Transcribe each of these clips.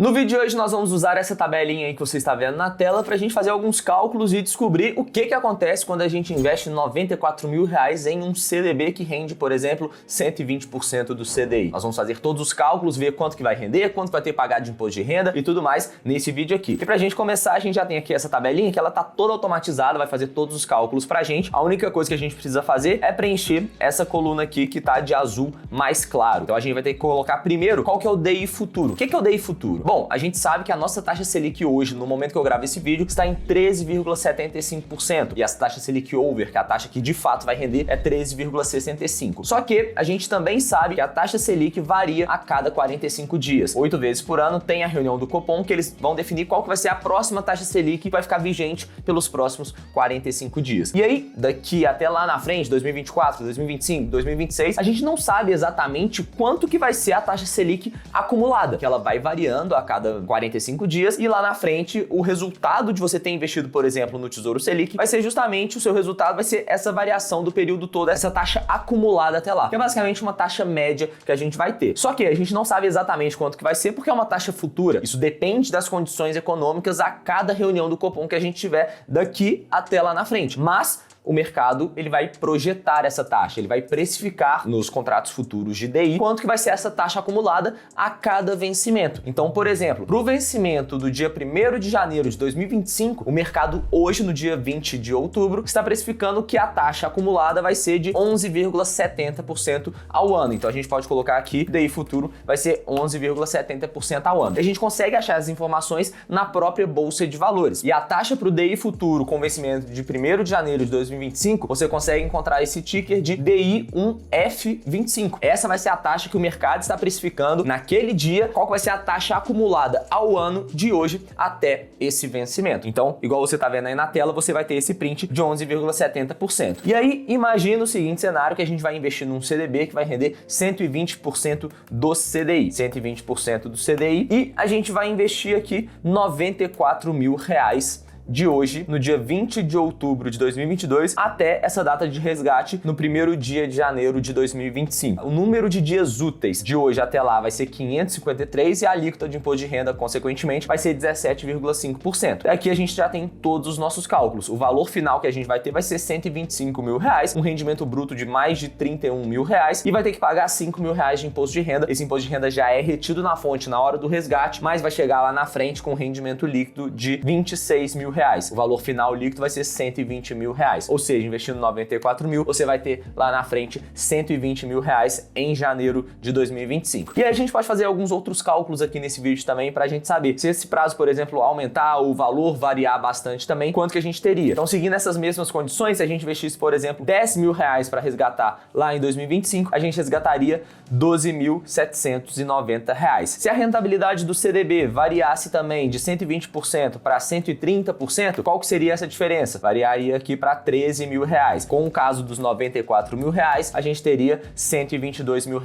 No vídeo de hoje nós vamos usar essa tabelinha aí que você está vendo na tela para a gente fazer alguns cálculos e descobrir o que acontece quando a gente investe R$94 mil em um CDB que rende, por exemplo, 120% do CDI. Nós vamos fazer todos os cálculos, ver quanto que vai render, quanto vai ter pagado de imposto de renda e tudo mais nesse vídeo aqui. E para a gente começar, a gente já tem aqui essa tabelinha que ela tá toda automatizada, vai fazer todos os cálculos para a gente. A única coisa que a gente precisa fazer é preencher essa coluna aqui que tá de azul mais claro. Então a gente vai ter que colocar primeiro qual que é o DI futuro. O que é o DI futuro? Bom, a gente sabe que a nossa taxa Selic hoje, no momento que eu gravo esse vídeo, está em 13,75%. E essa taxa Selic over, que é a taxa que de fato vai render, é 13,65%. Só que a gente também sabe que a taxa Selic varia a cada 45 dias. 8 vezes por ano tem a reunião do Copom, que eles vão definir qual que vai ser a próxima taxa Selic que vai ficar vigente pelos próximos 45 dias. E aí, daqui até lá na frente, 2024, 2025, 2026, a gente não sabe exatamente quanto que vai ser a taxa Selic acumulada, que ela vai variando a cada 45 dias, e lá na frente o resultado de você ter investido, por exemplo, no Tesouro Selic, vai ser justamente o seu resultado, vai ser essa variação do período todo, essa taxa acumulada até lá, que é basicamente uma taxa média que a gente vai ter. Só que a gente não sabe exatamente quanto que vai ser, porque é uma taxa futura. Isso depende das condições econômicas a cada reunião do Copom que a gente tiver daqui até lá na frente. Mas o mercado ele vai projetar essa taxa, ele vai precificar nos contratos futuros de DI quanto que vai ser essa taxa acumulada a cada vencimento. Então, por exemplo, para o vencimento do dia 1º de janeiro de 2025, o mercado hoje, no dia 20 de outubro, está precificando que a taxa acumulada vai ser de 11,70% ao ano. Então a gente pode colocar aqui, DI futuro vai ser 11,70% ao ano. A gente consegue achar as informações na própria Bolsa de Valores. E a taxa para o DI futuro com vencimento de 1º de janeiro de 2025, você consegue encontrar esse ticker de DI1F25. Essa vai ser a taxa que o mercado está precificando naquele dia, qual vai ser a taxa acumulada ao ano de hoje até esse vencimento. Então, igual você está vendo aí na tela, você vai ter esse print de 11,70%. E aí, imagina o seguinte cenário, que a gente vai investir num CDB que vai render 120% do CDI. 120% do CDI, e a gente vai investir aqui R$94 mil de hoje, no dia 20 de outubro de 2022, até essa data de resgate no 1º dia de janeiro de 2025. O número de dias úteis de hoje até lá vai ser 553 e a alíquota de imposto de renda, consequentemente, vai ser 17,5%. Aqui a gente já tem todos os nossos cálculos. O valor final que a gente vai ter vai ser R$125 mil, um rendimento bruto de mais de R$31 mil, e vai ter que pagar R$5 mil de imposto de renda. Esse imposto de renda já é retido na fonte na hora do resgate, mas vai chegar lá na frente com rendimento líquido de R$26 mil. O valor final líquido vai ser R$120 mil. Ou seja, investindo 94 mil, você vai ter lá na frente R$120 mil em janeiro de 2025. E aí a gente pode fazer alguns outros cálculos aqui nesse vídeo também pra gente saber se esse prazo, por exemplo, aumentar, o valor variar bastante também, quanto que a gente teria. Então, seguindo essas mesmas condições, se a gente investisse, por exemplo, R$10 mil para resgatar lá em 2025, a gente resgataria R$12.790. Se a rentabilidade do CDB variasse também de 120% para 130%, qual que seria essa diferença? Variaria aqui para R$13 mil. Com o caso dos R$94 mil, a gente teria R$122 mil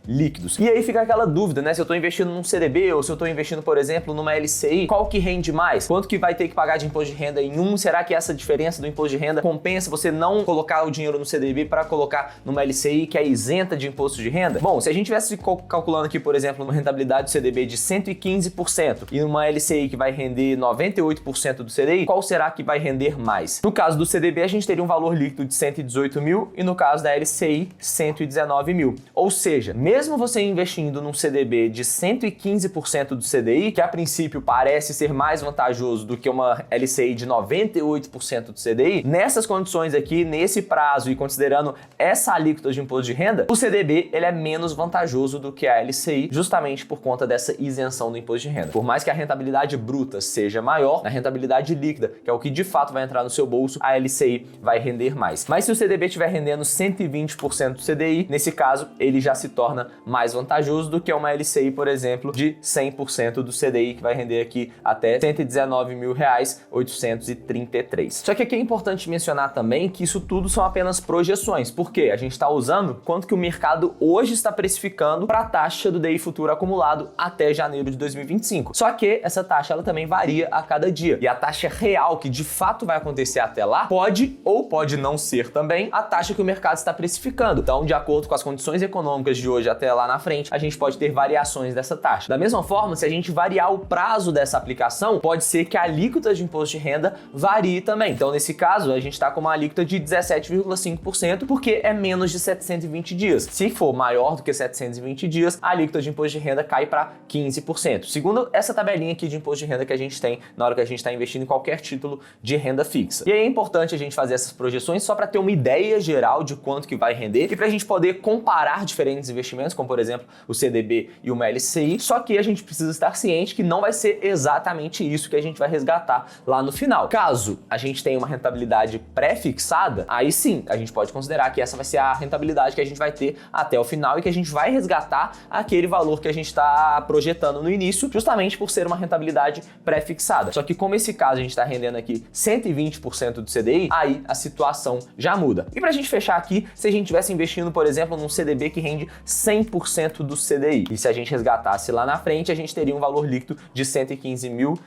líquidos. E aí fica aquela dúvida, né? Se eu estou investindo num CDB ou se eu estou investindo, por exemplo, numa LCI, qual que rende mais? Quanto que vai ter que pagar de imposto de renda em um? Será que essa diferença do imposto de renda compensa você não colocar o dinheiro no CDB para colocar numa LCI que é isenta de imposto de renda? Bom, se a gente tivesse calculando aqui, por exemplo, uma rentabilidade do CDB de 115% e numa LCI que vai render 98% do CDI, qual será que vai render mais? No caso do CDB, a gente teria um valor líquido de 118 mil e no caso da LCI, 119 mil. Ou seja, mesmo você investindo num CDB de 115% do CDI, que a princípio parece ser mais vantajoso do que uma LCI de 98% do CDI, nessas condições aqui, nesse prazo e considerando essa alíquota de imposto de renda, o CDB ele é menos vantajoso do que a LCI, justamente por conta dessa isenção do imposto de renda. Por mais que a rentabilidade bruta seja maior, na rentabilidade líquida, que é o que de fato vai entrar no seu bolso, a LCI vai render mais. Mas se o CDB estiver rendendo 120% do CDI, nesse caso, ele já se torna mais vantajoso do que uma LCI, por exemplo, de 100% do CDI, que vai render aqui até R$119.833. Só que aqui é importante mencionar também que isso tudo são apenas projeções, porque a gente está usando quanto que o mercado hoje está precificando para a taxa do DI futuro acumulado até janeiro de 2025. Só que essa taxa ela também varia a cada dia, e a taxa taxa real que de fato vai acontecer até lá pode ou pode não ser também a taxa que o mercado está precificando. Então, de acordo com as condições econômicas de hoje até lá na frente, a gente pode ter variações dessa taxa. Da mesma forma, se a gente variar o prazo dessa aplicação, pode ser que a alíquota de imposto de renda varie também. Então, nesse caso, a gente está com uma alíquota de 17,5%, porque é menos de 720 dias. Se for maior do que 720 dias, a alíquota de imposto de renda cai para 15%. Segundo essa tabelinha aqui de imposto de renda que a gente tem na hora que a gente está investindo em qualquer título de renda fixa. E aí é importante a gente fazer essas projeções só para ter uma ideia geral de quanto que vai render e para a gente poder comparar diferentes investimentos, como por exemplo o CDB e uma LCI, só que a gente precisa estar ciente que não vai ser exatamente isso que a gente vai resgatar lá no final. Caso a gente tenha uma rentabilidade pré-fixada, aí sim, a gente pode considerar que essa vai ser a rentabilidade que a gente vai ter até o final e que a gente vai resgatar aquele valor que a gente está projetando no início, justamente por ser uma rentabilidade pré-fixada. Só que como esse caso a gente está rendendo aqui 120% do CDI, aí a situação já muda. E pra gente fechar aqui, se a gente estivesse investindo, por exemplo, num CDB que rende 100% do CDI, e se a gente resgatasse lá na frente, a gente teria um valor líquido de R$115.312.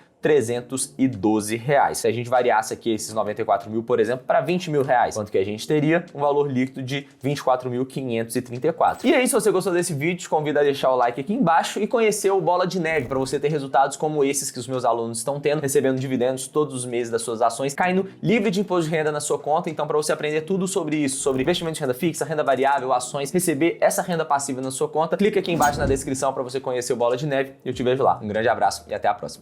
Se a gente variasse aqui esses 94 mil, por exemplo, para 20 mil reais, quanto que a gente teria? Um valor líquido de 24.534. E aí, se você gostou desse vídeo, te convido a deixar o like aqui embaixo e conhecer o Bola de Neve, para você ter resultados como esses que os meus alunos estão tendo, recebendo dividendos todos os meses das suas ações, caindo livre de imposto de renda na sua conta. Então, para você aprender tudo sobre isso, sobre investimento de renda fixa, renda variável, ações, receber essa renda passiva na sua conta, clica aqui embaixo na descrição para você conhecer o Bola de Neve e eu te vejo lá. Um grande abraço e até a próxima.